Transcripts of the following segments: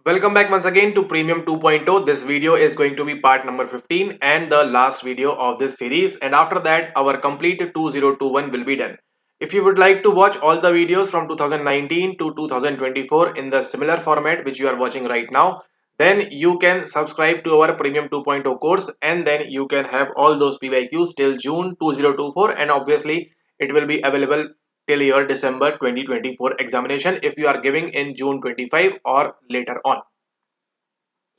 Welcome back once again to Premium 2.0. This video is going to be part number 15 and the last video of this series, and after that our complete 2021 will be done. If you would like to watch all the videos from 2019 to 2024 in the similar format which you are watching right now, then you can subscribe to our Premium 2.0 course, and then you can have all those PYQs till June 2024, and obviously it will be available till your December 2024 examination if you are giving in June 25 or later on.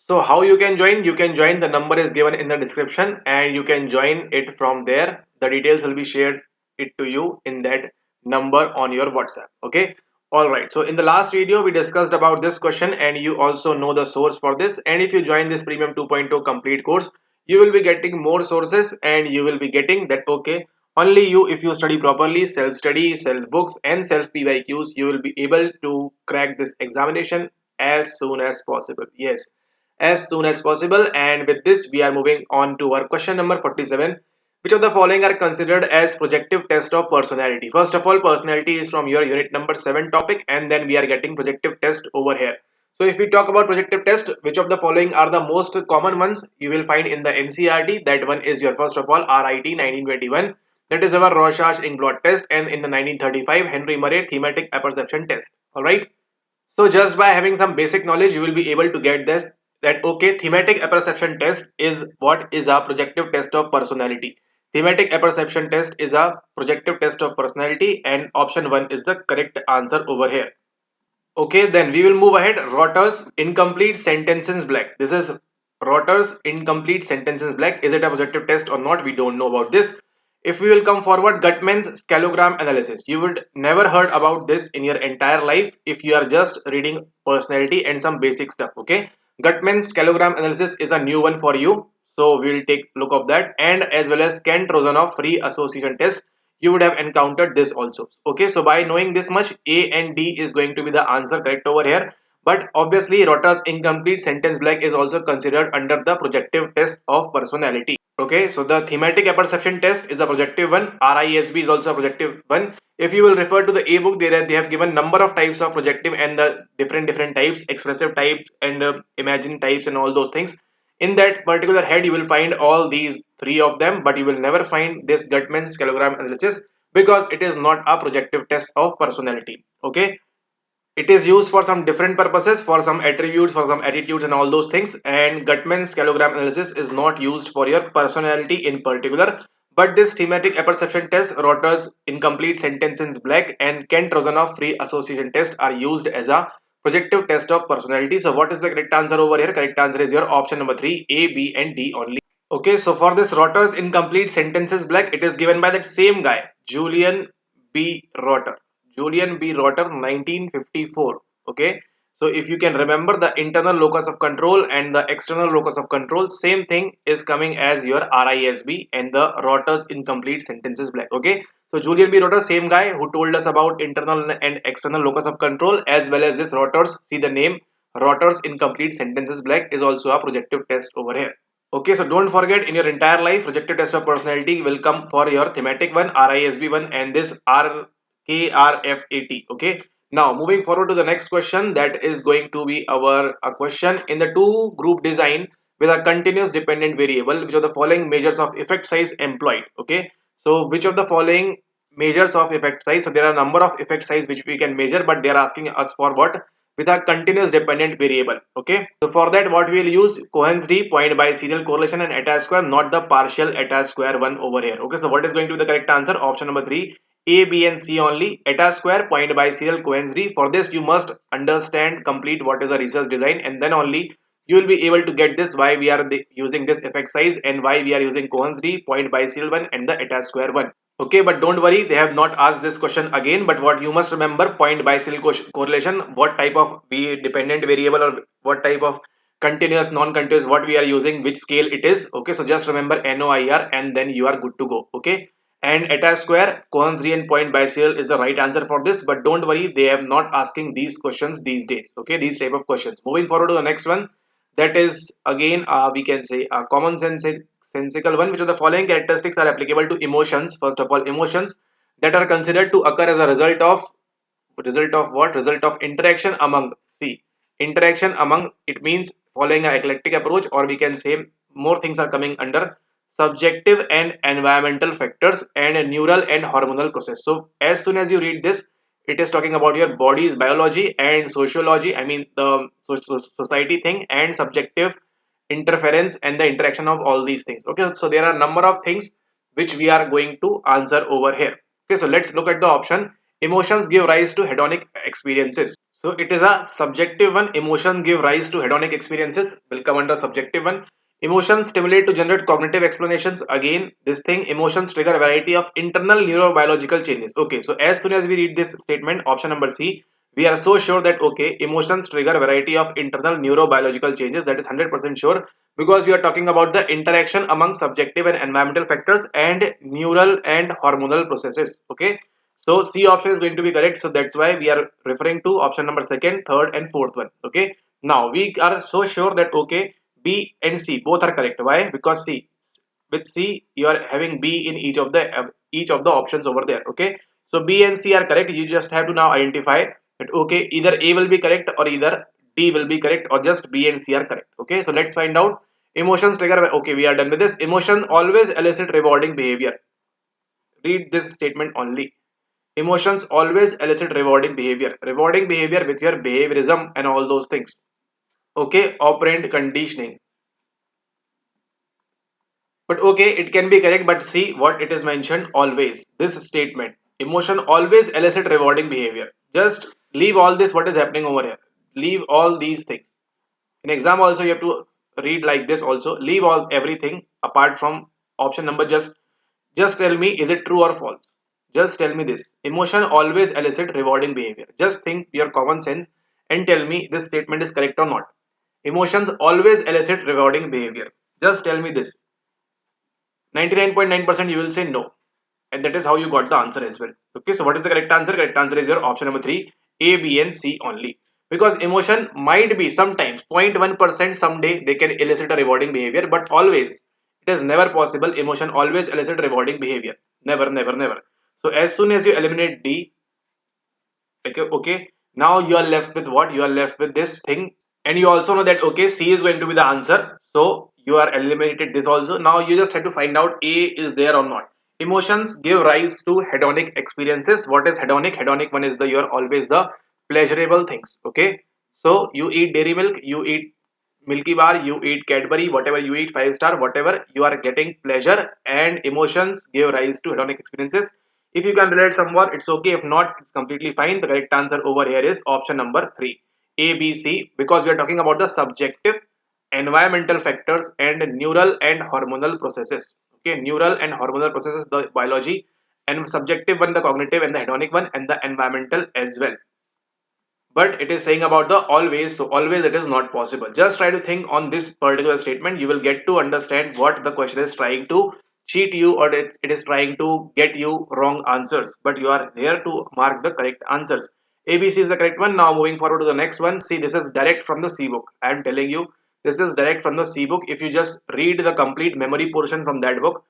So how you can join? You can join. The number is given in the description and you can join it from there. The details will be shared it to you in that number on your WhatsApp. Okay. Alright. So in the last video we discussed about this question and you also know the source for this. And if you join this Premium 2.0 complete course, you will be getting more sources and you will be getting that okay. Only you, if you study properly, self-study, self-books and self-PYQs, you will be able to crack this examination as soon as possible. Yes, as soon as possible. And with this we are moving on to our question number 47. Which of the following are considered as projective test of personality? First of all, personality is from your unit number 7 topic, and then we are getting projective test over here. So if we talk about projective test, which of the following are the most common ones you will find in the NCERT? That one is your first of all RIT 1921. That is our Rorschach-Inkblot test, and in the 1935 Henry Murray thematic apperception test. Alright. So just by having some basic knowledge, you will be able to get this that okay, thematic apperception test is what is a projective test of personality. Thematic apperception test is a projective test of personality, and option 1 is the correct answer over here. Okay, then we will move ahead. Rotter's incomplete sentences blank. This is Rotter's incomplete sentences blank. Is it a projective test or not? We don't know about this. If we will come forward, Gutmann's scalegram analysis. You would never heard about this in your entire life if you are just reading personality and some basic stuff. Okay, Gutmann's scalegram analysis is a new one for you. So we will take look of that, and as well as Kent-Rozanoff free association test, you would have encountered this also. Okay, so by knowing this much, A and D is going to be the answer correct over here. But obviously Rotter's incomplete sentence blank is also considered under the projective test of personality. Okay, so the thematic apperception test is the projective one. RISB is also a projective one. If you will refer to the A book, they have given number of types of projective and the different types, expressive types and imagine types and all those things. In that particular head, you will find all these three of them, but you will never find this Gutmann's scalegram analysis because it is not a projective test of personality. Okay, it is used for some different purposes, for some attributes, for some attitudes and all those things, and Gutmann's scalegram analysis is not used for your personality in particular. But this thematic apperception test, Rotter's incomplete sentences blank and Kent-Rozanoff free association test are used as a projective test of personality. So what is the correct answer over here? Correct answer is your option number 3, A, B and D only. Okay, so for this Rotter's incomplete sentences blank, it is given by that same guy, Julian B. Rotter. Julian B. Rotter, 1954. Okay, so if you can remember the internal locus of control and the external locus of control, same thing is coming as your RISB and the Rotter's incomplete sentences blank. Okay, so Julian B. Rotter, same guy who told us about internal and external locus of control, as well as this Rotter's, see the name, Rotter's incomplete sentences blank is also a projective test over here. Okay, so don't forget in your entire life, projective test of personality will come for your thematic one, RISB one, and this RKRFAT. Okay, now moving forward to the next question, that is going to be our a question in the two group design with a continuous dependent variable. Which of the following measures of effect size employed? Okay, so which of the following measures of effect size? So there are a number of effect size which we can measure, but they are asking us for what? With a continuous dependent variable. Okay, so for that what we will use Cohen's d, point by serial correlation and attached square, not the partial attached square one over here. Okay, so what is going to be the correct answer? Option number 3, A, B and C only. Attached square, point by serial Cohen's d. For this you must understand complete what is the research design, and then only you will be able to get this why we are using this effect size and why we are using Cohen's d, point by serial one and the attached square one. Okay, but don't worry, they have not asked this question again. But what you must remember, point bicycle correlation, what type of dependent variable or what type of continuous, non-continuous, what we are using, which scale it is. Okay, so just remember NOIR and then you are good to go. Okay, and attached square, Cohen's d and point bicycle is the right answer for this. But don't worry, they have not asking these questions these days. Okay, these type of questions. Moving forward to the next one, that is again we can say a common sense sensical one. Which of the following characteristics are applicable to emotions? First of all, emotions that are considered to occur as a result of what? Result of interaction among, see, Interaction among, it means following an eclectic approach, or we can say more things are coming under subjective and environmental factors and neural and hormonal process. So as soon as you read this, it is talking about your body's biology and sociology, I mean the society thing, and subjective interference and the interaction of all these things. Okay, so there are a number of things which we are going to answer over here. Okay, so let's look at the option. Emotions give rise to hedonic experiences. So it is a subjective one. Emotions give rise to hedonic experiences, will come under subjective one. Emotions stimulate to generate cognitive explanations. Again, this thing, emotions trigger a variety of internal neurobiological changes. Okay, so as soon as we read this statement, option number C, we are so sure that okay, emotions trigger a variety of internal neurobiological changes. That is 100% sure, because we are talking about the interaction among subjective and environmental factors and neural and hormonal processes. Okay, so C option is going to be correct. So that's why we are referring to option number second, third, and fourth one. Okay. Now we are so sure that okay, B and C both are correct. Why? Because C, with C you are having B in each of the options over there. Okay. So B and C are correct. You just have to now identify that okay, either A will be correct or either D will be correct, or just B and C are correct. Okay. So let's find out. Emotions trigger. Okay, we are done with this. Emotion always elicit rewarding behavior. Read this statement only. Emotions always elicit rewarding behavior. Rewarding behavior with your behaviorism and all those things. Okay, operant conditioning. But okay, it can be correct, but see what it is mentioned always. This statement. Emotion always elicit rewarding behavior. Just leave all this what is happening over here. Leave all these things. In exam also you have to read like this also. Leave all everything apart from option number. Just tell me, is it true or false? Just tell me this. Emotion always elicit rewarding behavior. Just think your common sense and tell me this statement is correct or not. Emotions always elicit rewarding behavior. Just tell me this. 99.9% you will say no. And that is how you got the answer as well. Okay, so what is the correct answer? Correct answer is your option number 3, A, B, and C only. Because emotion might be sometimes 0.1% someday they can elicit a rewarding behavior, but always it is never possible. Emotion always elicit rewarding behavior. Never, never, never. So as soon as you eliminate D, okay, now you are left with what? You are left with this thing, and you also know that okay, C is going to be the answer. So you are eliminated this also. Now you just have to find out A is there or not. Emotions give rise to hedonic experiences. What is hedonic? Hedonic one is the, you are always the pleasurable things. Okay, so you eat dairy milk, you eat Milky Bar, you eat Cadbury, whatever you eat, 5 star, whatever, you are getting pleasure, and emotions give rise to hedonic experiences. If you can relate somewhat, it's okay. If not, it's completely fine. The correct answer over here is option number 3, A, B, C, because we are talking about the subjective, environmental factors, and neural and hormonal processes. Okay, neural and hormonal processes, the biology, and subjective one, the cognitive, and the hedonic one, and the environmental as well. But it is saying about the always, so always it is not possible. Just try to think on this particular statement. You will get to understand what the question is trying to cheat you, or it is trying to get you wrong answers, but you are there to mark the correct answers. ABC is the correct one. Now moving forward to the next one. See, this is direct from the C book. I am telling you, this is direct from the C book. If you just read the complete memory portion from that book,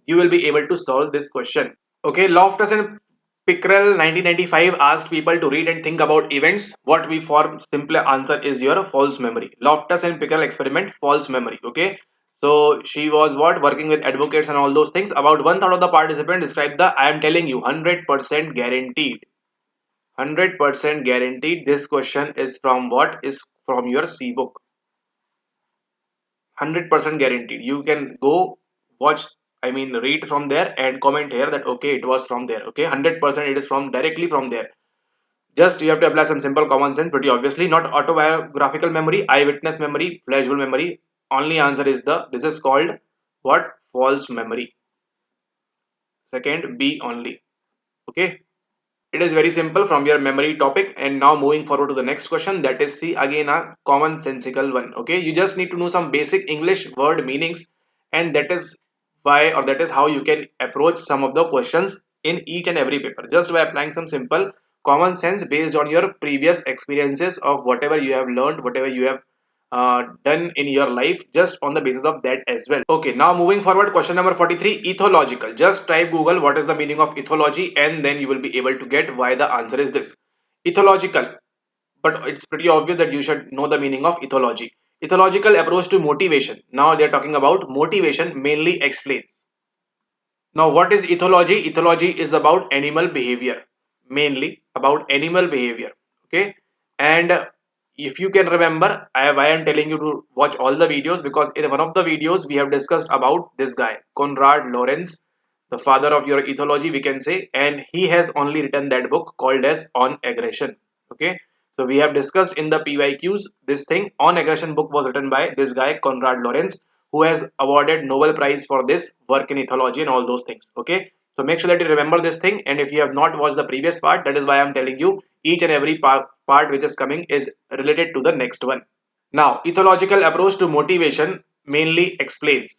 you will be able to solve this question. Okay, Loftus and Pickrell 1995 asked people to read and think about events. What we form simple answer is your false memory. Loftus and Pickrell experiment, false memory. Okay, so she was what, working with advocates and all those things. About 1/3 of the participants described the, I am telling you, 100% guaranteed. 100% guaranteed. This question is from what? Is from your C book. 100% guaranteed. You can go watch, I mean read from there and comment here that okay, it was from there. Okay, 100% it is from directly from there. Just you have to apply some simple common sense pretty obviously. Not autobiographical memory, eyewitness memory, flashbulb memory. Only answer is the, this is called what? False memory. Second, B only. Okay, it is very simple from your memory topic. And now moving forward to the next question, that is see again a common sensical one. Okay, you just need to know some basic English word meanings, and that is why, or that is how you can approach some of the questions in each and every paper, just by applying some simple common sense based on your previous experiences of whatever you have learned, whatever you have done in your life, just on the basis of that as well. Okay, now moving forward, question number 43, ethological. Just type Google what is the meaning of ethology, and then you will be able to get why the answer is this. Ethological, but it's pretty obvious that you should know the meaning of ethology. Ethological approach to motivation. Now they're talking about motivation mainly explains. Now what is ethology? Ethology is about animal behavior, mainly about animal behavior. Okay, and if you can remember, why I'm telling you to watch all the videos, because in one of the videos we have discussed about this guy, Konrad Lorenz, the father of your ethology, we can say, and he has only written that book called as On Aggression. Okay, so we have discussed in the PYQs this thing. On Aggression book was written by this guy Konrad Lorenz, who has awarded Nobel Prize for this work in ethology and all those things. Okay, so make sure that you remember this thing, and if you have not watched the previous part, that is why I'm telling you each and every part which is coming is related to the next one. Now, ethological approach to motivation mainly explains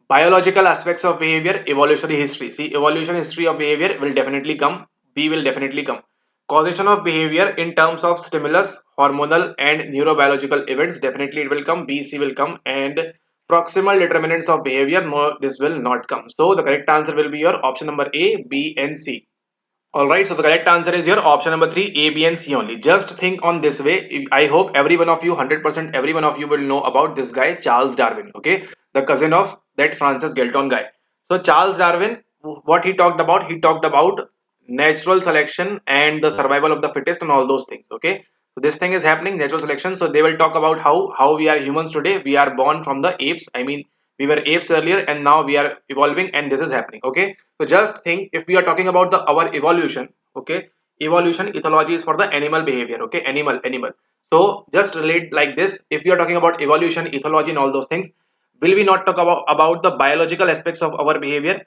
biological aspects of behavior, evolutionary history. See, evolution history of behavior will definitely come. B will definitely come. Causation of behavior in terms of stimulus, hormonal and neurobiological events, definitely it will come. B, C will come. And proximal determinants of behavior, no, this will not come. So the correct answer will be your option number A, B and C. Alright, so the correct answer is your option number 3, A, B and C only. Just think on this way. I hope every one of you, 100% every one of you will know about this guy, Charles Darwin. Okay, the cousin of that Francis Galton guy. So Charles Darwin, what he talked about natural selection and the survival of the fittest and all those things. Okay, so this thing is happening, natural selection. So they will talk about how we are humans today. We are born from the apes. I mean, we were apes earlier and now we are evolving, and this is happening. Okay, so just think, if we are talking about the our evolution. Okay, evolution ethology is for the animal behavior. Okay, animal. So just relate like this. If we are talking about evolution, ethology and all those things, will we not talk about the biological aspects of our behavior,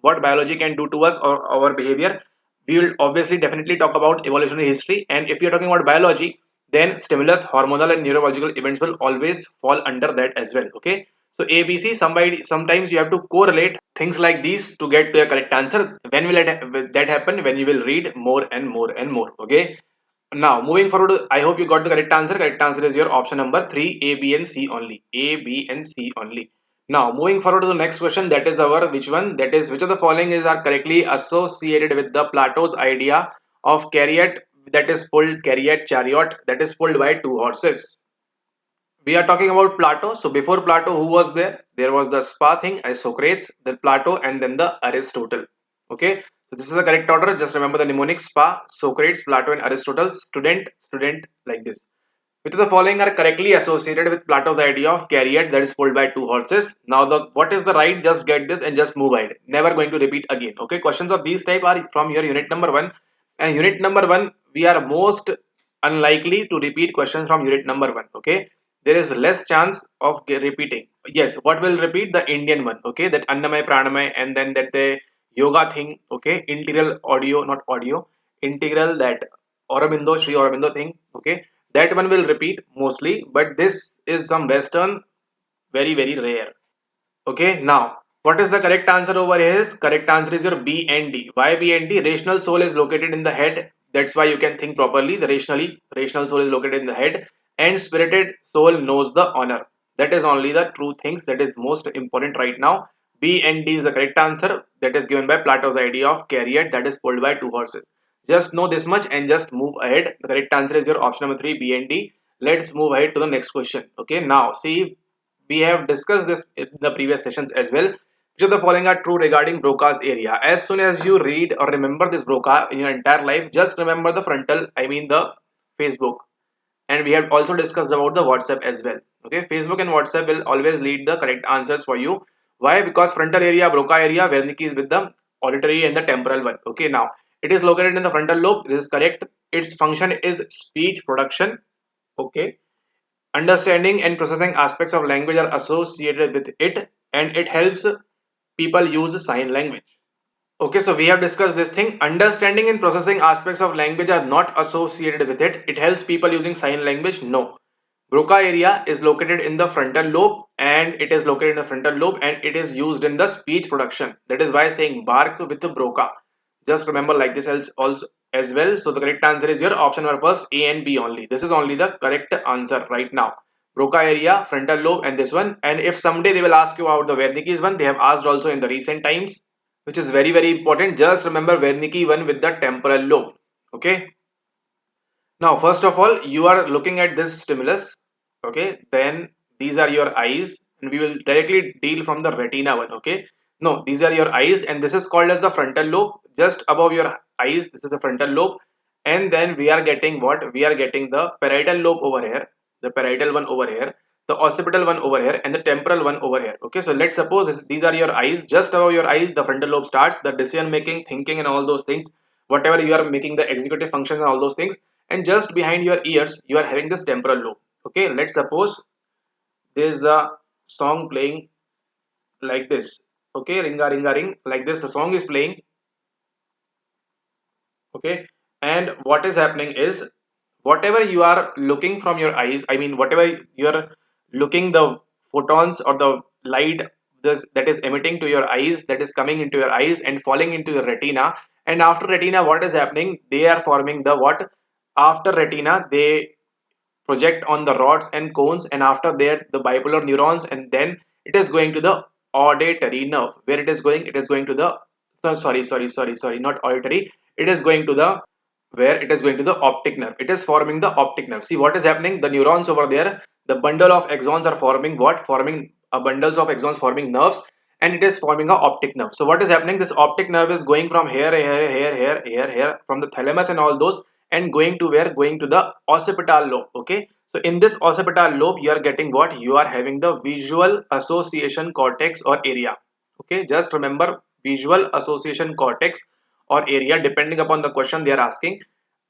what biology can do to us or our behavior? We will obviously definitely talk about evolutionary history. And if you're talking about biology, then stimulus, hormonal and neurological events will always fall under that as well. Okay, so ABC, sometimes you have to correlate things like these to get to a correct answer. When will that happen? When you will read more and more and more. Okay, now moving forward, I hope you got the correct answer. Correct answer is your option number 3, A, B and C only. A, B and C only. Now moving forward to the next question, that is our which one? That is, which of the following is are correctly associated with the Plato's idea of chariot, that is pulled, chariot that is pulled by two horses? We are talking about Plato. So before Plato, who was there? There was the spa thing as Socrates, then Plato, and then the Aristotle. Okay, so this is the correct order. Just remember the mnemonic: spa, Socrates, Plato, and Aristotle. Student, like this. Which of the following are correctly associated with Plato's idea of chariot that is pulled by two horses? Now, the what is the right? Just get this and just move ahead. Never going to repeat again. Okay, questions of these type are from your unit number 1, and unit number 1 we are most unlikely to repeat questions from unit number 1. Okay, there is less chance of repeating. Yes, what will repeat? The Indian one. Okay, that Annamay Pranamay, and then that the yoga thing. Okay, integral audio, not audio, integral, that Aurobindo, Sri Aurobindo thing. Okay, that one will repeat mostly, but this is some Western, very rare. Okay, now what is the correct answer over here? Is correct answer is your B and D. Why B and D? Rational soul is located in the head. That's why you can think properly. The rational soul is located in the head, and spirited soul knows the honor. That is only the true things that is most important right now. B and D is the correct answer. That is given by Plato's idea of chariot that is pulled by two horses. Just know this much and just move ahead. The correct answer is your option number 3, B and D. Let's move ahead to the next question. Okay, now see, we have discussed this in the previous sessions as well. Which of the following are true regarding Broca's area? As soon as you read or remember this Broca in your entire life, just remember the frontal, I mean the Facebook. And we have also discussed about the WhatsApp as well. Okay, Facebook and WhatsApp will always lead the correct answers for you. Why? Because frontal area, Broca area, Wernicke is with the auditory and the temporal one. Okay, now it is located in the frontal lobe. This is correct. Its function is speech production. Okay, understanding and processing aspects of language are associated with it, and it helps people use sign language. Okay, so we have discussed this thing. Understanding and processing aspects of language are not associated with it. It helps people using sign language. No. Broca area is located in the frontal lobe, and it is located in the frontal lobe, and it is used in the speech production. That is why saying bark with the Broca. Just remember like this else also as well. So the correct answer is your option number first, A and B only. This is only the correct answer right now. Broca area, frontal lobe, and this one. And if someday they will ask you about the Wernicke's one, they have asked also in the recent times, which is very important. Just remember Wernicke one with the temporal lobe. Okay. Now, first of all, you are looking at this stimulus. Okay, then these are your eyes, and we will directly deal from the retina one. Okay, no, these are your eyes, and this is called as the frontal lobe. Just above your eyes, this is the frontal lobe, and then we are getting what? We are getting the parietal lobe over here, the parietal one over here, the occipital one over here, and the temporal one over here. Okay, so let's suppose these are your eyes. Just above your eyes, the frontal lobe starts. The decision making, thinking, and all those things, whatever you are making the executive functions and all those things, and just behind your ears you are having this temporal lobe. Okay, let's suppose there is the song playing like this. Okay, ringa ringa ring, like this the song is playing. Okay, and what is happening is, whatever you are looking from your eyes, I mean whatever you are looking, the photons or the light this that is emitting to your eyes, that is coming into your eyes and falling into your retina, and after retina what is happening, they are forming the what? After retina they project on the rods and cones, and after that the bipolar neurons, and then it is going to the auditory nerve. Where it is going? It is going to the, no, sorry, not auditory, it is going to the, where it is going to the optic nerve. It is forming the optic nerve. See what is happening, the neurons over there, the bundle of axons are forming what? Forming bundles of axons forming nerves, and it is forming a optic nerve. So what is happening, this optic nerve is going from here from the thalamus and all those, and going to where? Going to the occipital lobe. Okay, so in this occipital lobe you are getting what? You are having the visual association cortex or area. Okay, just remember, visual association cortex or area, depending upon the question they are asking,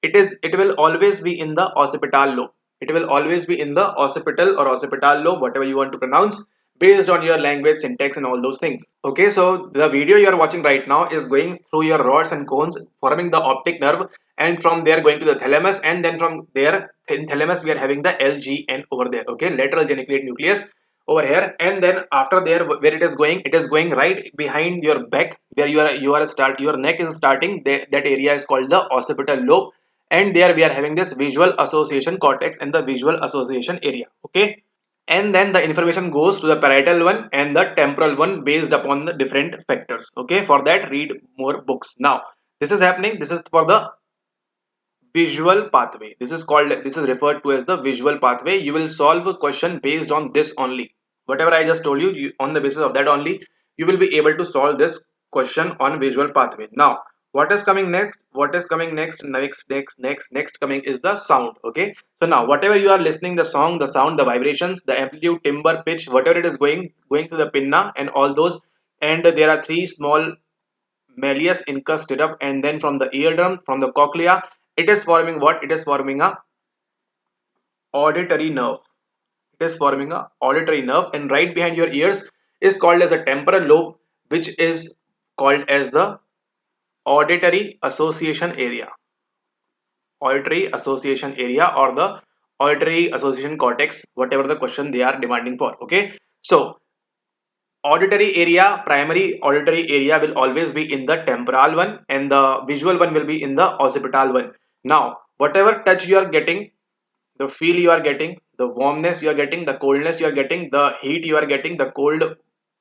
it will always be in the occipital lobe. It will always be in the occipital or occipital lobe, whatever you want to pronounce, based on your language syntax and all those things. Okay, so the video you are watching right now is going through your rods and cones forming the optic nerve, and from there going to the thalamus, and then from there in thalamus we are having the LGN over there. Okay, lateral geniculate nucleus over here, and then after there where it is going right behind your back, where you are start your neck is starting, that area is called the occipital lobe, and there we are having this visual association cortex and the visual association area. Okay, and then the information goes to the parietal one and the temporal one based upon the different factors. Okay, for that read more books. Now this is happening, this is for the visual pathway. This is called, this is referred to as the visual pathway. You will solve a question based on this only. Whatever I just told you, on the basis of that only you will be able to solve this question on visual pathway. Now what is coming next? What is coming next? Next coming is the sound. Okay, so now whatever you are listening, the song, the sound, the vibrations, the amplitude, timbre, pitch, whatever it is going to the pinna and all those, and there are three small malleus, incus, stirrup, and then from the eardrum, from the cochlea, it is forming what? It is forming a auditory nerve. It is forming a auditory nerve, and right behind your ears is called as a temporal lobe, which is called as the auditory association area. Auditory association area or the auditory association cortex, whatever the question they are demanding for. Okay, so auditory area, primary auditory area will always be in the temporal one, and the visual one will be in the occipital one. Now whatever touch you are getting, the feel you are getting, the warmness you are getting, the coldness you are getting, the heat you are getting, the cold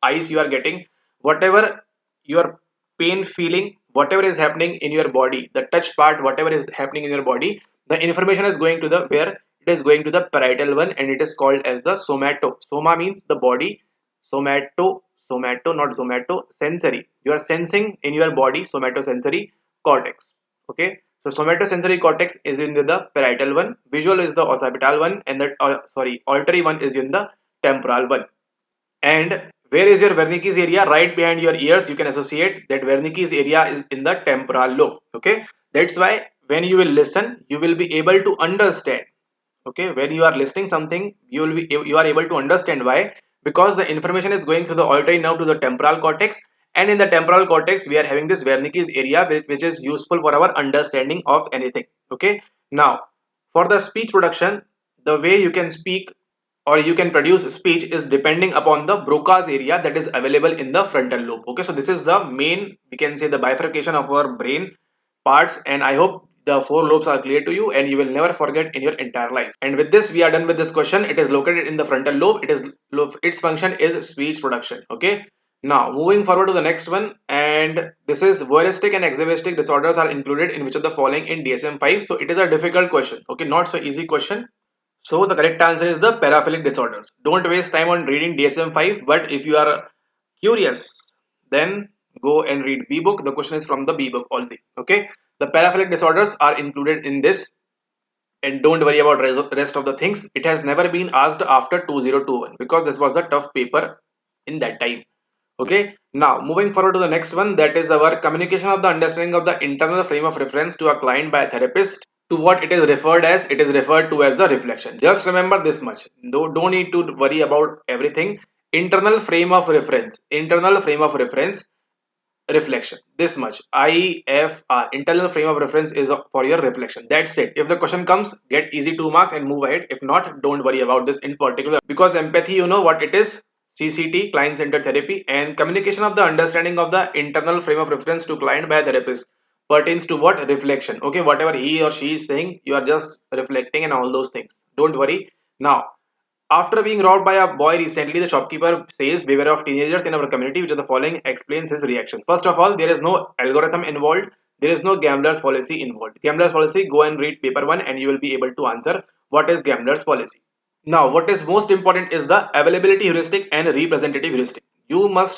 ice you are getting, whatever your pain feeling, whatever is happening in your body, the touch part, whatever is happening in your body, the information is going to the, where? It is going to the parietal one, and it is called as the somato. Soma means the body, somato, not zomato, sensory. You are sensing in your body, somatosensory cortex. Okay, so somatosensory cortex is in the parietal one, visual is the occipital one, and the auditory one is in the temporal one. And where is your Wernicke's area? Right behind your ears. You can associate that Wernicke's area is in the temporal lobe. Okay, that's why when you will listen, you will be able to understand. Okay, when you are listening something, you are able to understand. Why? Because the information is going through the auditory nerve to the temporal cortex, and in the temporal cortex we are having this Wernicke's area, which is useful for our understanding of anything. Okay, now for the speech production, the way you can speak or you can produce speech is depending upon the Broca's area that is available in the frontal lobe. Okay, so this is the main, we can say, the bifurcation of our brain parts, and I hope the four lobes are clear to you and you will never forget in your entire life. And with this we are done with this question. It is located in the frontal lobe. Its function is speech production. Okay, Now, moving forward to the next one, and this is voyeuristic and exhibitionistic disorders are included in which of the following in DSM-5. So it is a difficult question. Okay, not so easy question. So the correct answer is the paraphilic disorders. Don't waste time on reading DSM-5, but if you are curious, then go and read B book. The question is from the B book only. Okay, the paraphilic disorders are included in this, and don't worry about rest of the things. It has never been asked after 2021 because this was the tough paper in that time. Okay, now moving forward to the next one, that is our communication of the understanding of the internal frame of reference to a client by a therapist to what it is referred as. It is referred to as the reflection. Just remember this much. Don't need to worry about everything. Internal frame of reference. Internal frame of reference, reflection, this much. IFR, internal frame of reference, is for your reflection. That's it. If the question comes, get easy 2 marks and move ahead. If not, don't worry about this in particular, because empathy, you know what it is. CCT, client centered therapy, and communication of the understanding of the internal frame of reference to client by a therapist pertains to what? Reflection. Okay, whatever he or she is saying, you are just reflecting and all those things. Don't worry. Now, after being robbed by a boy recently, the shopkeeper says, beware of teenagers in our community, which are the following explains his reaction. First of all, there is no algorithm involved. There is no gambler's policy involved. Gambler's policy, go and read paper 1 and you will be able to answer what is gambler's policy. Now, what is most important is the availability heuristic and representative heuristic. You must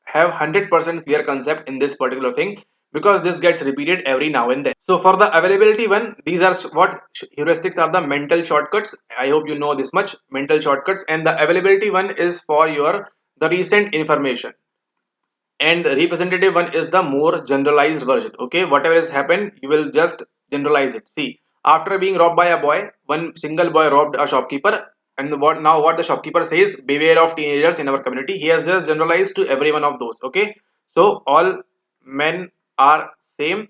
have 100% clear concept in this particular thing because this gets repeated every now and then. So for the availability one, these are what heuristics are: the mental shortcuts. I hope you know this much, mental shortcuts. And the availability one is for your the recent information, and the representative one is the more generalized version. Okay, whatever has happened, you will just generalize it. See, after being robbed by a boy, one single boy robbed a shopkeeper, and what the shopkeeper says, beware of teenagers in our community. He has just generalized to every one of those. Okay, so all men are same.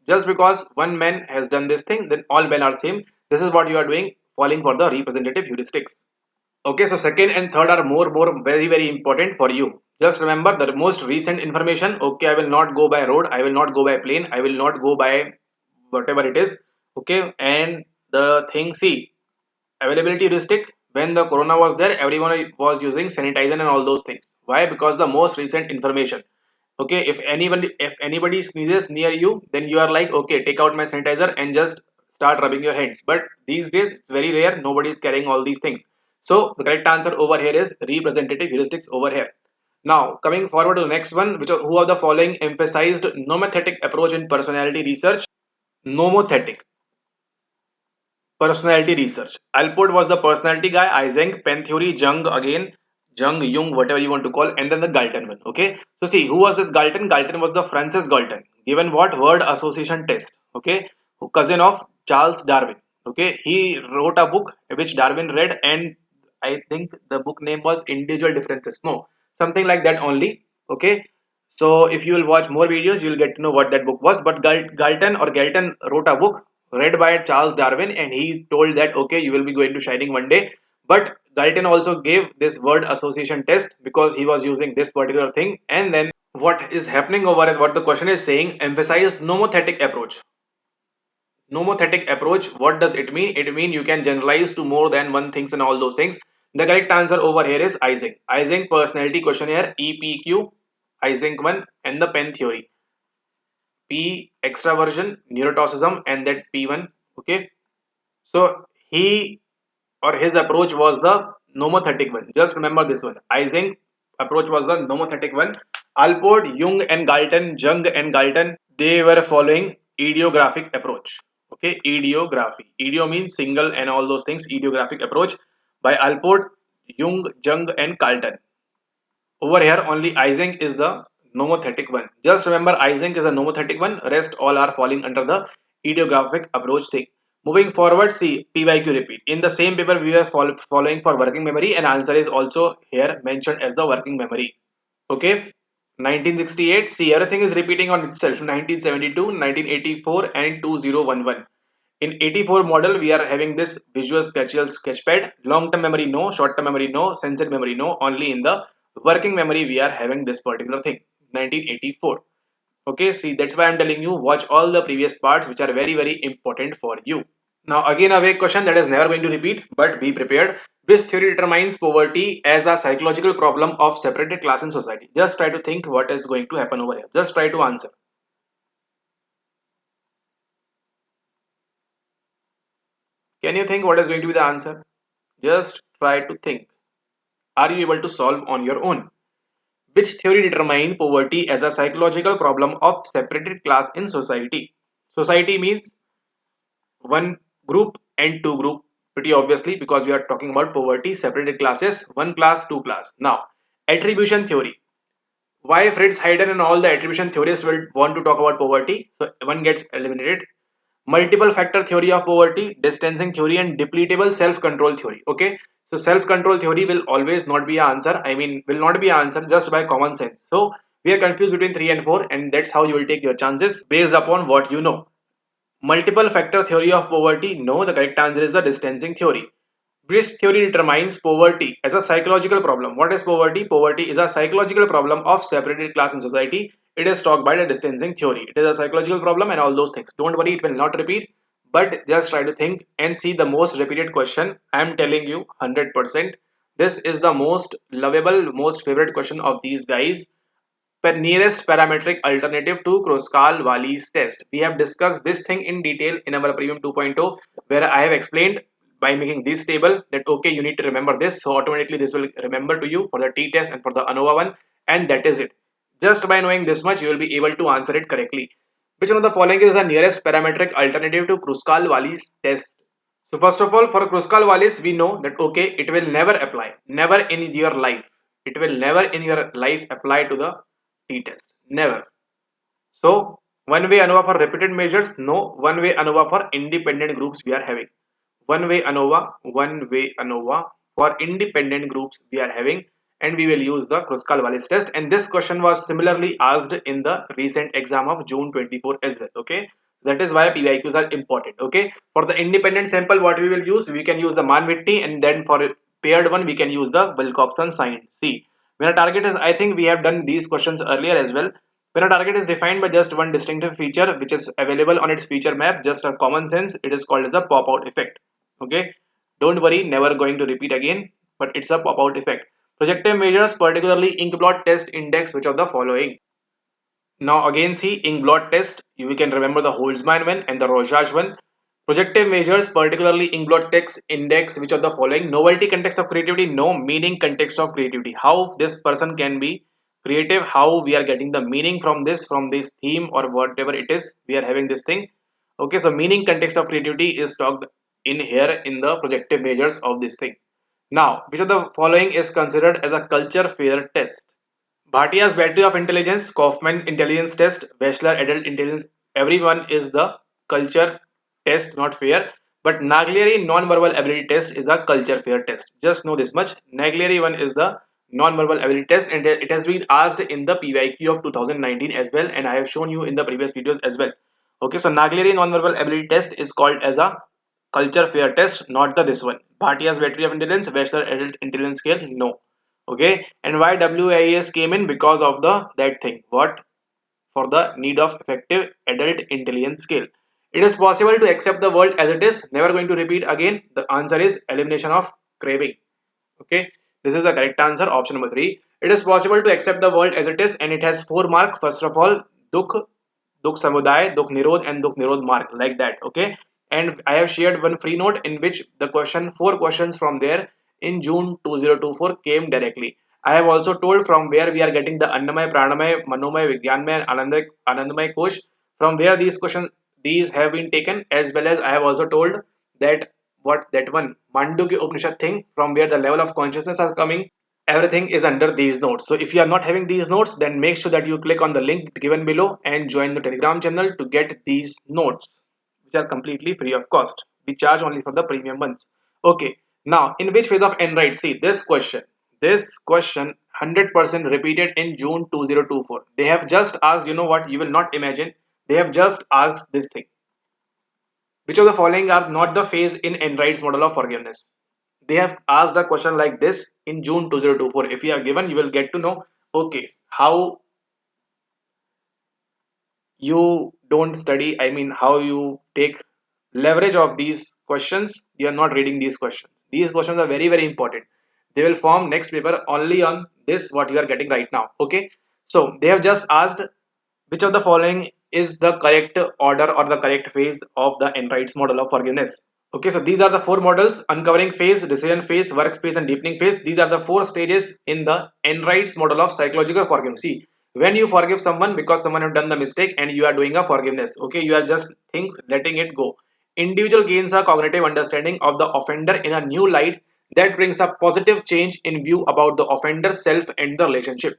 Just because one man has done this thing, then all men are same. This is what you are doing, falling for the representative heuristics. Okay, so second and third are more very important for you. Just remember the most recent information. Okay, I will not go by road, I will not go by plane, I will not go by whatever it is. Okay, and the thing, see, availability heuristic, when the corona was there, everyone was using sanitizer and all those things. Why? Because the most recent information. Okay, if anybody sneezes near you, then you are like, okay, take out my sanitizer and just start rubbing your hands. But these days it's very rare, nobody is carrying all these things. So the correct answer over here is representative heuristics over here. Now coming forward to the next one, which are, who of the following emphasized nomothetic approach in personality research? Nomothetic personality research. Alport was the personality guy, Eysenck, Penn theory, Jung again, Jung, whatever you want to call, and then the Galton one. Okay, so see, who was this Galton? Galton was the Francis Galton, given what? Word association test. Okay, cousin of Charles Darwin. Okay, he wrote a book which Darwin read, and I think the book name was Individual Differences. No, something like that only. Okay, so if you will watch more videos, you will get to know what that book was. But Galton wrote a book read by Charles Darwin, and he told that, okay, you will be going to Shining one day. But Galton also gave this word association test because he was using this particular thing. And then what is happening over and what the question is saying, emphasized nomothetic approach. Nomothetic approach, what does it mean? It means you can generalize to more than one things and all those things. The correct answer over here is Eysenck. Eysenck personality questionnaire, EPQ, Eysenck one, and the Penn theory. P extraversion, neuroticism, and that P1. Okay, so he or his approach was the nomothetic one. Just remember this one. Eysenck approach was the nomothetic one. Alport, Jung and Galton, they were following idiographic approach. Okay, idiography. Idio means single and all those things. Idiographic approach by Alport, Jung and Galton. Over here, only Eysenck is the nomothetic one. Just remember, Eysenck is a nomothetic one. Rest all are falling under the idiographic approach thing. Moving forward, see PYQ repeat. In the same paper, we were following for working memory, and answer is also here mentioned as the working memory. Okay. 1968, see, everything is repeating on itself. 1972, 1984, and 2011. In 84 model, we are having this visual spatial sketchpad. Long-term memory, no. Short-term memory, no. Sensory memory, no. Only in the working memory, we are having this particular thing. 1984. Okay, see, that's why I'm telling you, watch all the previous parts, which are very important for you. Now, again, a vague question that is never going to repeat, but be prepared. Which theory determines poverty as a psychological problem of separated class in society? Just try to think what is going to happen over here. Just try to answer. Can you think what is going to be the answer? Just try to think. Are you able to solve on your own? Which theory determines poverty as a psychological problem of separated class in society? Society means one group and two group, pretty obviously, because we are talking about poverty, separated classes, one class, two class. Now, attribution theory. Why Fritz Heiden and all the attribution theorists will want to talk about poverty? So one gets eliminated. Multiple factor theory of poverty, distancing theory, and depletable self-control theory. Okay, so self-control theory will always not be an answer. I mean, will not be an answer just by common sense. So we are confused between 3 and 4, and that's how you will take your chances based upon what you know. Multiple factor theory of poverty. No, the correct answer is the distancing theory. Which theory determines poverty as a psychological problem? What is poverty? Poverty is a psychological problem of separated class in society. It is talked by the distancing theory. It is a psychological problem and all those things. Don't worry, it will not repeat. But just try to think and see the most repeated question. I am telling you 100%. This is the most lovable, most favorite question of these guys. Nearest parametric alternative to Kruskal-Wallis test. We have discussed this thing in detail in our Premium 2.0, where I have explained by making this table that okay, you need to remember this, so automatically this will remember to you for the t test and for the ANOVA one, and that is it. Just by knowing this much, you will be able to answer it correctly. Which one of the following is the nearest parametric alternative to Kruskal-Wallis test? So first of all, for Kruskal-Wallis, we know that okay, it will never apply, never in your life. It will never in your life apply to the t-test, never. So one-way ANOVA for repeated measures, no. One-way ANOVA for independent groups we are having. One-way ANOVA for independent groups we are having, and we will use the Kruskal-Wallis test. And this question was similarly asked in the recent exam of June 24 as well. Okay, that is why PYQs are important. Okay, for the independent sample, what we will use, we can use the Mann-Whitney, and then for paired one, we can use the Wilcoxon sign. See, when a target is, I think we have done these questions earlier as well. When a target is defined by just one distinctive feature which is available on its feature map, just a common sense, it is called as the pop-out effect. Okay, don't worry, never going to repeat again, but it's a pop-out effect. Projective measures, particularly inkblot test index, which of the following? Now again see inkblot test, you can remember the Holzmann one and the Rorschach one. Projective measures, particularly inkblot text index, which of the following? Novelty context of creativity, no. Meaning context of creativity, how this person can be creative, how we are getting the meaning from this theme or whatever it is we are having this thing. Okay, so meaning context of creativity is talked in here in the projective measures of this thing. Now, which of the following is considered as a culture fair test? Bhatia's battery of intelligence, Kaufman intelligence test, Wechsler adult intelligence, everyone is the culture test, not fair. But Naglieri non-verbal ability test is a culture fair test. Just know this much. Naglieri one is the non-verbal ability test, and it has been asked in the PYQ of 2019 as well, and I have shown you in the previous videos as well. Okay, so Naglieri non-verbal ability test is called as a culture fair test, not the this one. Bhatia's battery of intelligence, Wechsler adult intelligence scale, no. Okay, and why WIS came in? Because of the that thing, what? For the need of effective adult intelligence scale. It is possible to accept the world as it is, never going to repeat again. The answer is elimination of craving. Okay, this is the correct answer, option number 3. It is possible to accept the world as it is, and it has 4 marks. First of all, dukh, dukh samuday, dukh nirod, and dukh nirod mark, like that. Okay, and I have shared one free note in which the question 4 questions from there in June 2024 came directly. I have also told from where we are getting the Annamay, Pranamay, Manomay, Vigyanmay, and Anandamay Kosh. From where these questions these have been taken, as well as I have also told that what that one Mandukya Upanishad thing, from where the level of consciousness are coming, everything is under these notes. So if you are not having these notes, then make sure that you click on the link given below and join the Telegram channel to get these notes, which are completely free of cost. We charge only for the premium ones. Okay, now in which phase of Enright? See this question 100% repeated in June 2024. They have just asked, you know what, you will not imagine, they have just asked this thing. Which of the following are not the phase in Enright's model of forgiveness? They have asked a question like this in June 2024. If you are given, you will get to know, okay, how you don't study, I mean how you take leverage of these questions, you are not reading these questions. These questions are very, very important. They will form next paper only on this what you are getting right now. Okay, so they have just asked which of the following is the correct order or the correct phase of the Enright's model of forgiveness. Okay, so these are the four models: uncovering phase, decision phase, work phase, and deepening phase. These are the four stages in the Enright's model of psychological forgiveness. See, when you forgive someone because someone have done the mistake and you are doing a forgiveness, okay, you are just things letting it go. Individual gains a cognitive understanding of the offender in a new light that brings a positive change in view about the offender's self and the relationship.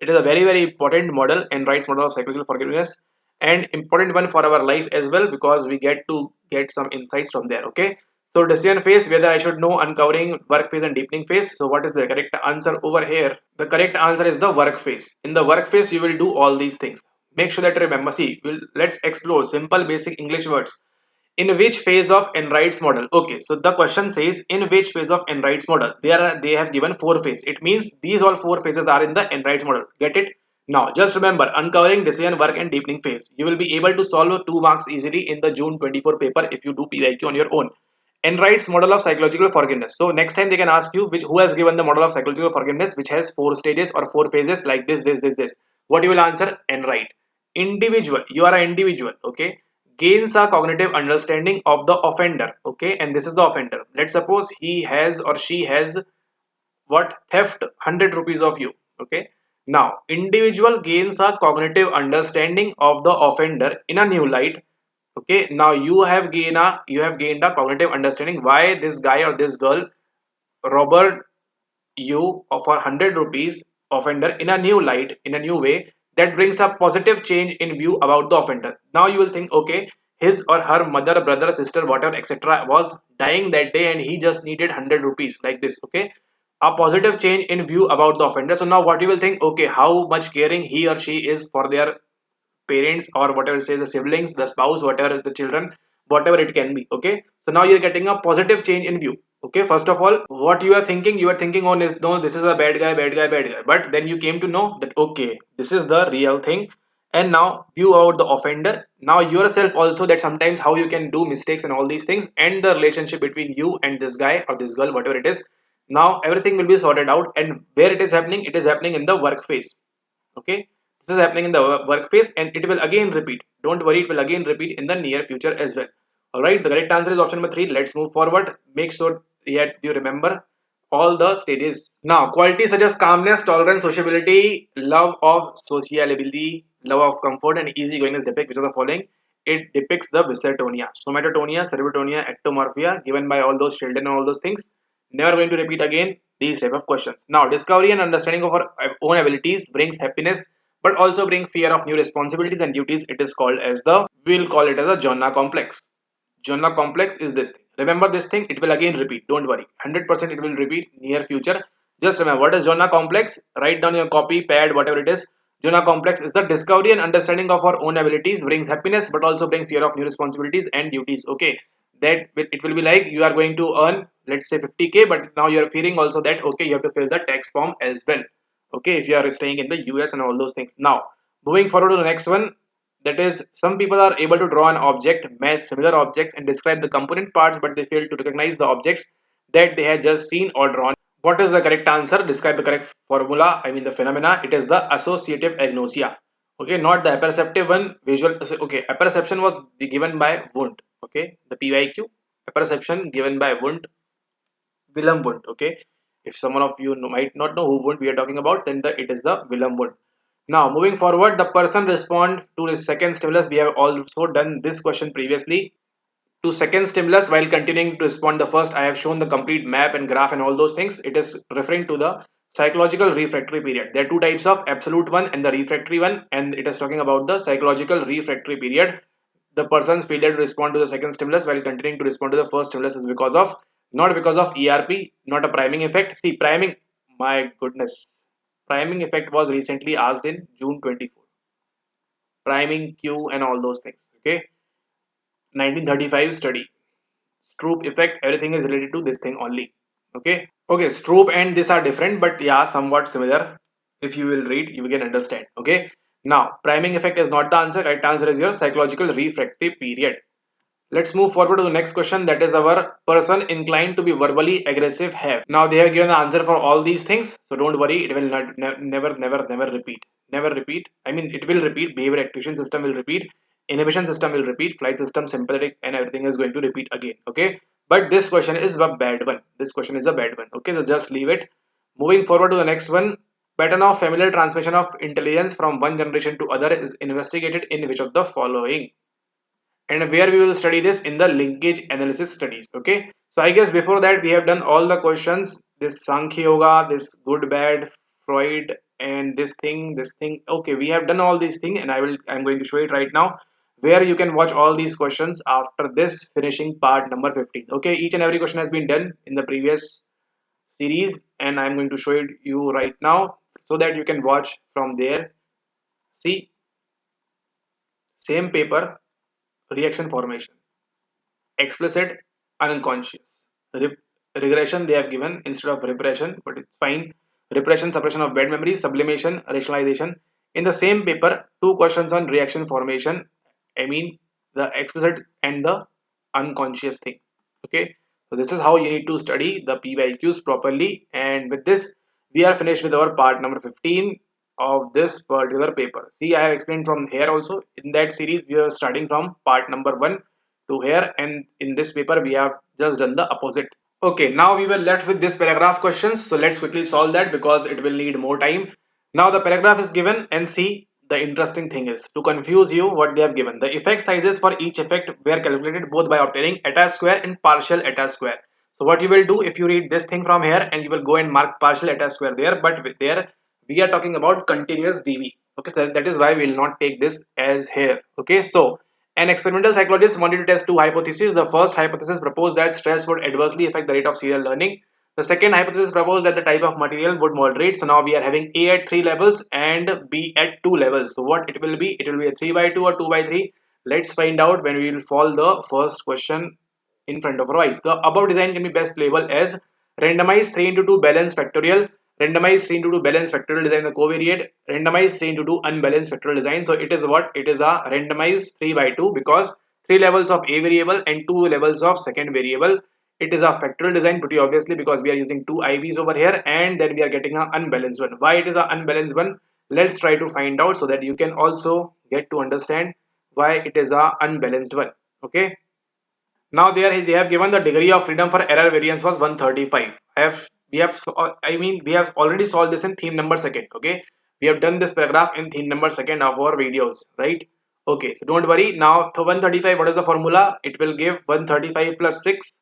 It is a very, very important model and rights model of psychological forgiveness, and important one for our life as well, because we get to get some insights from there. Okay, so decision phase, whether I should know, uncovering, work phase, and deepening phase. So what is the correct answer over here? The correct answer is the work phase. In the work phase you will do all these things. Make sure that you remember. See, let's explore simple basic English words. In which phase of Enright's model? Okay, so the question says in which phase of Enright's model. They have given four phases. It means these all four phases are in the Enright's model. Get it? Now just remember, uncovering, decision, work, and deepening phase. You will be able to solve 2 marks easily in the June 24 paper if you do PYQ on your own. Enright's model of psychological forgiveness. So next time they can ask you who has given the model of psychological forgiveness which has four stages or four phases like this. What you will answer? Enright. Individual. You are an individual. Okay, gains a cognitive understanding of the offender. Okay, and this is the offender. Let's suppose he has or she has what, theft 100 rupees of you. Okay, now individual gains a cognitive understanding of the offender in a new light. Okay, now you have gained a cognitive understanding why this guy or this girl robbed you for 100 rupees offender in a new light, in a new way that brings a positive change in view about the offender. Now you will think, okay, his or her mother, brother, sister, whatever, etc. was dying that day and he just needed 100 rupees like this. Okay, a positive change in view about the offender. So now what you will think, okay, how much caring he or she is for their parents, or whatever, say the siblings, the spouse, whatever, the children, whatever it can be. Okay, so now you're getting a positive change in view. Okay, first of all, what you are thinking on is, no, this is a bad guy, but then you came to know that okay, this is the real thing. And now view out the offender, now yourself also, that sometimes how you can do mistakes and all these things, and the relationship between you and this guy or this girl, whatever it is. Now everything will be sorted out, and where it is happening, it is happening in the work phase. Okay, this is happening in the work phase, and it will again repeat. Don't worry, it will again repeat in the near future as well. All right, the correct answer is option number 3. Let's move forward. Make sure yet you remember all the stages. Now qualities such as calmness, tolerance, sociability, love of sociability, love of comfort, and easygoingness depict which are the following. It depicts the Viscertonia, somatotonia, cerebrotonia, ectomorphia, given by all those children and all those things. Never going to repeat again these type of questions. Now, discovery and understanding of our own abilities brings happiness, but also bring fear of new responsibilities and duties. It is called as the, we'll call it as a Jonna complex. Jonna complex is this thing. Remember this thing, it will again repeat. Don't worry. 100% it will repeat near future. Just remember, what is Jonna complex? Write down your copy, pad, whatever it is. Jonna complex is the discovery and understanding of our own abilities, brings happiness, but also bring fear of new responsibilities and duties. Okay, it will be like you are going to earn, let's say 50k, but now you are fearing also that okay, you have to fill the tax form as well. Okay, if you are staying in the US and all those things. Now moving forward to the next one, that is, some people are able to draw an object, match similar objects, and describe the component parts, but they fail to recognize the objects that they had just seen or drawn. What is the correct answer? Describe the correct formula, I mean the phenomena. It is the associative agnosia. Okay, not the apperceptive one. Visual. Okay, apperception was given by Wundt. Okay, the PYQ. Apperception given by Wundt, Willem Wundt. Okay, if someone of you might not know who Wundt we are talking about, then it is the Willem Wundt. Now moving forward, the person respond to the second stimulus. We have also done this question previously. To second stimulus, while continuing to respond the first, I have shown the complete map and graph and all those things. It is referring to the psychological refractory period. There are two types of absolute one and the refractory one, and it is talking about the psychological refractory period. The person's failure to respond to the second stimulus while continuing to respond to the first stimulus is because of, not because of ERP, not a priming effect. See, priming, my goodness, priming effect was recently asked in June 24. Priming Q and all those things. Okay, 1935 study. Stroop effect, everything is related to this thing only. Okay, Stroop and this are different, but yeah, somewhat similar. If you will read, you can understand. Okay, now priming effect is not the answer. Right answer is your psychological refractive period. Let's move forward to the next question. That is, our person inclined to be verbally aggressive have. Now they have given the answer for all these things. So don't worry, it will not, never repeat. Never repeat. I mean, it will repeat. Behavior activation system will repeat. Inhibition system will repeat. Flight system, sympathetic, and everything is going to repeat again. Okay. But this question is a bad one. This question is a bad one. Okay. So just leave it. Moving forward to the next one. Pattern of familial transmission of intelligence from one generation to other is investigated in which of the following? And where we will study this in the linkage analysis studies. Okay, so I guess before that we have done all the questions, this Sankhya Yoga, this good bad, Freud, and this thing. Okay, we have done all these things, and I'm going to show it right now, where you can watch all these questions after this finishing part number 15. Okay, each and every question has been done in the previous series, and I'm going to show it you right now so that you can watch from there. See, same paper, reaction formation, explicit, unconscious. Regression they have given instead of repression, but it's fine. Repression, suppression of bad memory, sublimation, rationalization. In the same paper, two questions on reaction formation. I mean, the explicit and the unconscious thing. Okay, so this is how you need to study the PYQs properly. And with this, we are finished with our part number 15 of this particular paper. See, I have explained from here also. In that series, we are starting from part number 1 to here, and in this paper we have just done the opposite. Okay, now we were left with this paragraph questions, so let's quickly solve that because it will need more time. Now the paragraph is given, and see, the interesting thing is to confuse you what they have given. The effect sizes for each effect were calculated both by obtaining eta square and partial eta square. So what you will do, if you read this thing from here, and you will go and mark partial eta square there, but with there we are talking about continuous dv. Okay, so that is why we will not take this as here. Okay, so an experimental psychologist wanted to test two hypotheses. The first hypothesis proposed that stress would adversely affect the rate of serial learning. The second hypothesis proposed that the type of material would moderate. So now we are having A at 3 levels and B at 2 levels. So what it will be? It will be a 3 by 2 or 2 by 3. Let's find out when we will solve the first question in front of our eyes. The above design can be best labeled as randomized 3 into 2 balanced factorial, randomized 3 into 2 balanced factorial design, the covariate, randomized 3 into 2 unbalanced factorial design. So it is what? It is a randomized 3 by 2 because 3 levels of a variable and 2 levels of second variable. It is a factorial design pretty obviously because we are using two IVs over here, and then we are getting an unbalanced one. Why it is an unbalanced one? Let's try to find out so that you can also get to understand why it is a unbalanced one. Okay. Now there they have given the degree of freedom for error variance was 135. We have already solved this in theme number second. Okay, we have done this paragraph in theme number second of our videos, right? Okay, so don't worry. Now, 135, what is the formula? It will give 135 plus 6.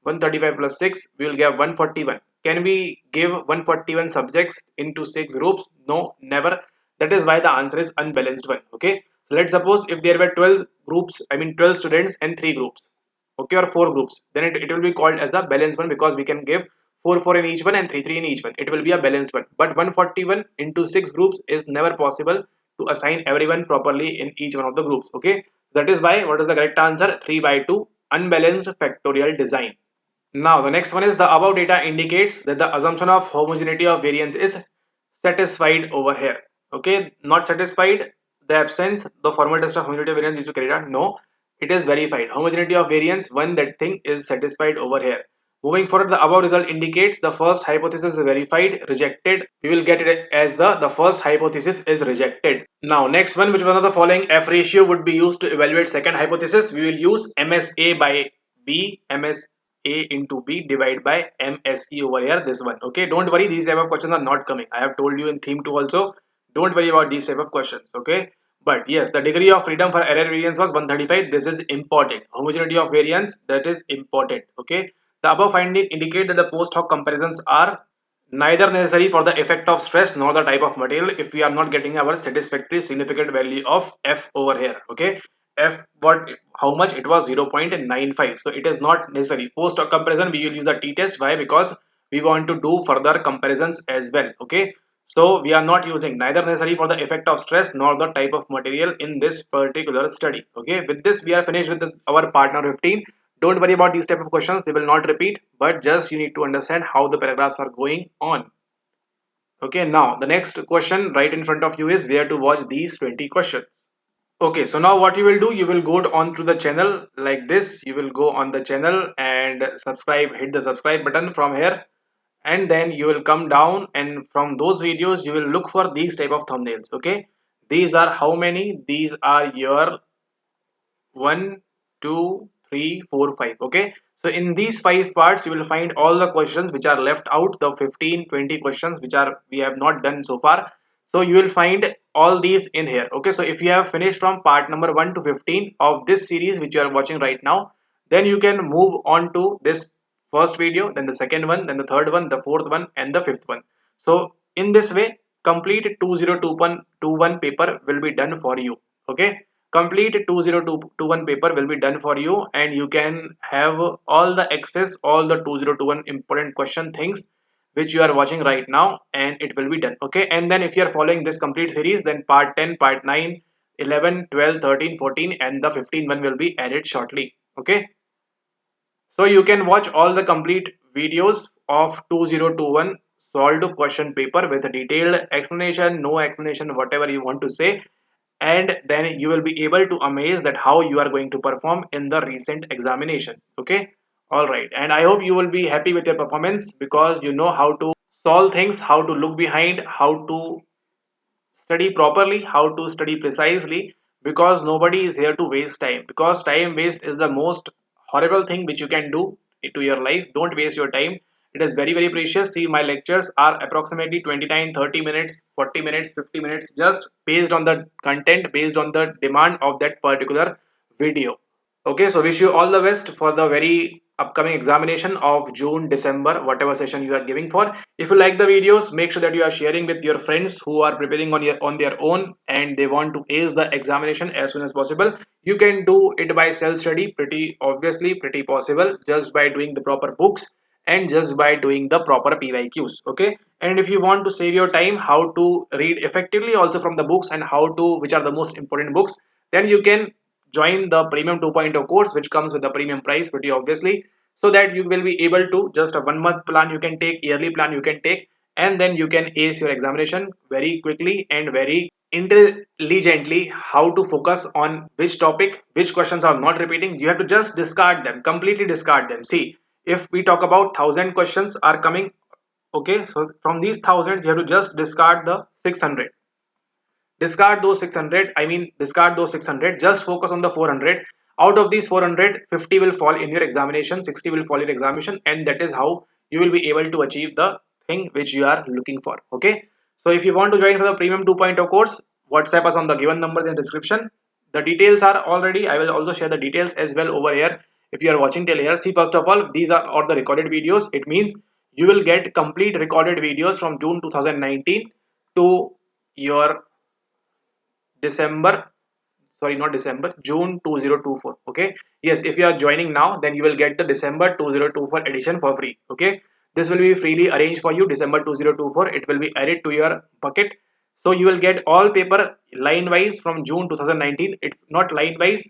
135 plus 6, we will get 141. Can we give 141 subjects into 6 groups? No, never. That is why the answer is unbalanced one. Okay, so let's suppose if there were 12 groups, 12 students and 3 groups, okay, or 4 groups, then it will be called as a balanced one because we can give 4 in each one and 3 in each one. It will be a balanced one. But 141 into 6 groups is never possible to assign everyone properly in each one of the groups. Okay, that is why what is the correct answer? 3 by 2 unbalanced factorial design. Now the next one is the above data indicates that the assumption of homogeneity of variance is satisfied over here. Okay, not satisfied, the absence, the formal test of homogeneity of variance is to carry out. No, it is verified. Homogeneity of variance, one that thing is satisfied over here. Moving forward, the above result indicates the first hypothesis is verified, rejected. We will get it as the first hypothesis is rejected. Now next one, which one of the following F ratio would be used to evaluate second hypothesis? We will use MSA by B, MSA into B divided by MSE over here, this one. Okay, don't worry, these type of questions are not coming. I have told you in theme 2 also, don't worry about these type of questions. Okay, but yes, the degree of freedom for error variance was 135. This is important. Homogeneity of variance, that is important. Okay, the above finding indicate that the post hoc comparisons are neither necessary for the effect of stress nor the type of material if we are not getting our satisfactory significant value of F over here. Okay, F, what, how much? It was 0.95. So it is not necessary. Post hoc comparison we will use the t-test. Why? Because we want to do further comparisons as well. Okay, so we are not using neither necessary for the effect of stress nor the type of material in this particular study. Okay, with this we are finished with this, our partner 15. Don't worry about these type of questions, they will not repeat, but just you need to understand how the paragraphs are going on. Okay, now the next question right in front of you is where to watch these 20 questions. Okay, so now what you will do, you will go on to the channel like this. You will go on the channel and subscribe, hit the subscribe button from here, and then you will come down, and from those videos you will look for these type of thumbnails. Okay, these are how many? These are your 1, 2, 3, 4, 5. Okay, so in these 5 parts you will find all the questions which are left out, the 15, 20 questions which are we have not done so far. So you will find all these in here. Okay, so if you have finished from part number 1 to 15 of this series which you are watching right now, then you can move on to this first video, then the second one, then the third one, the fourth one, and the fifth one. So in this way, complete 2021 paper will be done for you. Okay, complete 2021 paper will be done for you, and you can have all the access, all the 2021 important question things which you are watching right now, and it will be done. Okay, and then if you are following this complete series, then part 10, part 9, 11, 12, 13, 14, and the 15 one will be added shortly. Okay, so you can watch all the complete videos of 2021 solved question paper with a detailed explanation, no explanation, whatever you want to say, and then you will be able to amaze that how you are going to perform in the recent examination. Okay, all right, and I hope you will be happy with your performance because you know how to solve things, how to look behind, how to study properly, how to study precisely, because nobody is here to waste time, because time waste is the most horrible thing which you can do to your life. Don't waste your time, it is very very precious. See, my lectures are approximately 29, 30 minutes, 40 minutes, 50 minutes, just based on the content, based on the demand of that particular video. Okay, so wish you all the best for the very upcoming examination of June, December, whatever session you are giving for. If you like the videos, make sure that you are sharing with your friends who are preparing on their own and they want to ace the examination as soon as possible. You can do it by self-study, pretty obviously, pretty possible, just by doing the proper books and just by doing the proper PYQs. Okay, and if you want to save your time, how to read effectively also from the books and how to, which are the most important books, then you can join the premium 2.0 course which comes with the premium price pretty obviously, so that you will be able to just a 1 month plan you can take, yearly plan you can take, and then you can ace your examination very quickly and very intelligently. How to focus on which topic, which questions are not repeating, you have to just discard them, completely discard them. See, if we talk about 1,000 questions are coming, okay, so from these 1,000 you have to just discard the 600. Discard those 600, I mean discard those 600, just focus on the 400. Out of these 400, 50 will fall in your examination, 60 will fall in examination, and that is how you will be able to achieve the thing which you are looking for. Okay, so if you want to join for the premium 2.0 course, WhatsApp us on the given numbers in the description. The details are already, I will also share the details as well over here. If you are watching till here, see, first of all, these are all the recorded videos. It means you will get complete recorded videos from June 2019 to your December, sorry, not December, June 2024. Okay, yes, if you are joining now, then you will get the December 2024 edition for free. Okay, this will be freely arranged for you. December 2024, it will be added to your bucket, so you will get all paper line wise from June 2019. It's not line wise,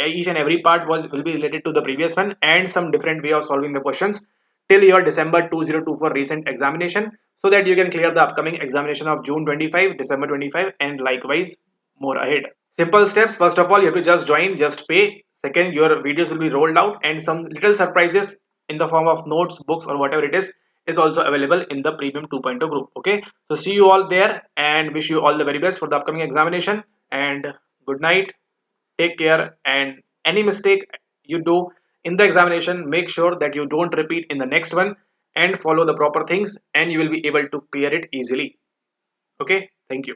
each and every part will be related to the previous one and some different way of solving the questions till your December 2024 recent examination, so that you can clear the upcoming examination of June 25, December 25, and likewise more ahead. Simple steps. First of all, you have to just join, just pay. Second, your videos will be rolled out and some little surprises in the form of notes, books, or whatever it is also available in the premium 2.0 group. Okay, so see you all there and wish you all the very best for the upcoming examination, and good night, take care, and any mistake you do in the examination, make sure that you don't repeat in the next one, and follow the proper things and you will be able to clear it easily. Okay, thank you.